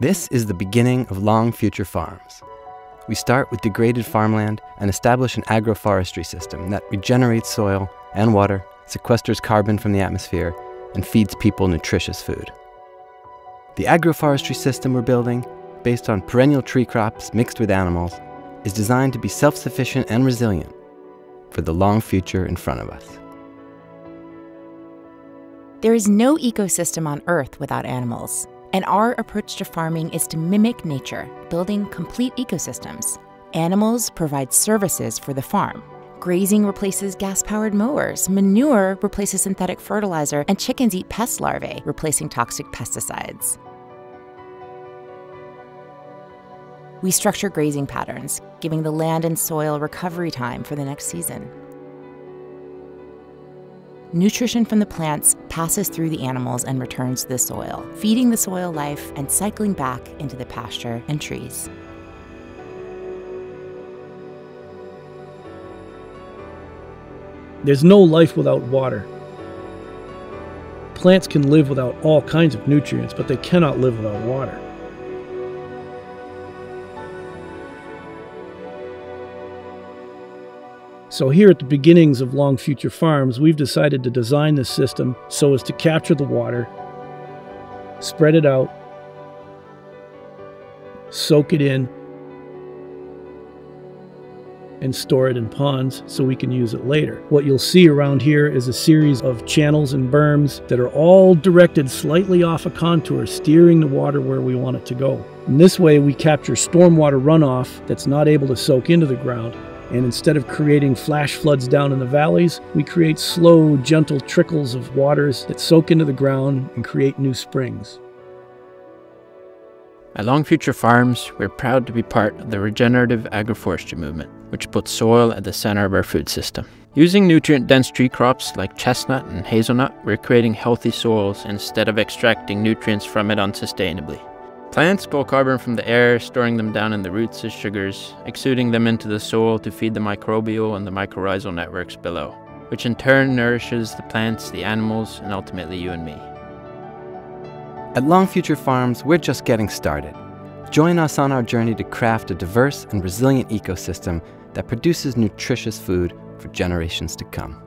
This is the beginning of long future farms. We start with degraded farmland and establish an agroforestry system that regenerates soil and water, sequesters carbon from the atmosphere, and feeds people nutritious food. The agroforestry system we're building, based on perennial tree crops mixed with animals, is designed to be self-sufficient and resilient for the long future in front of us. There is no ecosystem on Earth without animals, and our approach to farming is to mimic nature, building complete ecosystems. Animals provide services for the farm. Grazing replaces gas-powered mowers, manure replaces synthetic fertilizer, and chickens eat pest larvae, replacing toxic pesticides. We structure grazing patterns, giving the land and soil recovery time for the next season. Nutrition from the plants passes through the animals and returns to the soil, feeding the soil life and cycling back into the pasture and trees. There's no life without water. Plants can live without all kinds of nutrients, but they cannot live without water. So here at the beginnings of Long Future Farms, we've decided to design this system so as to capture the water, spread it out, soak it in, and store it in ponds so we can use it later. What you'll see around here is a series of channels and berms that are all directed slightly off a contour, steering the water where we want it to go. In this way, we capture stormwater runoff that's not able to soak into the ground. And instead of creating flash floods down in the valleys, we create slow, gentle trickles of waters that soak into the ground and create new springs. At Long Future Farms, we're proud to be part of the regenerative agroforestry movement, which puts soil at the center of our food system. Using nutrient-dense tree crops like chestnut and hazelnut, we're creating healthy soils instead of extracting nutrients from it unsustainably. Plants pull carbon from the air, storing them down in the roots as sugars, exuding them into the soil to feed the microbial and the mycorrhizal networks below, which in turn nourishes the plants, the animals, and ultimately you and me. At Long Future Farms, we're just getting started. Join us on our journey to craft a diverse and resilient ecosystem that produces nutritious food for generations to come.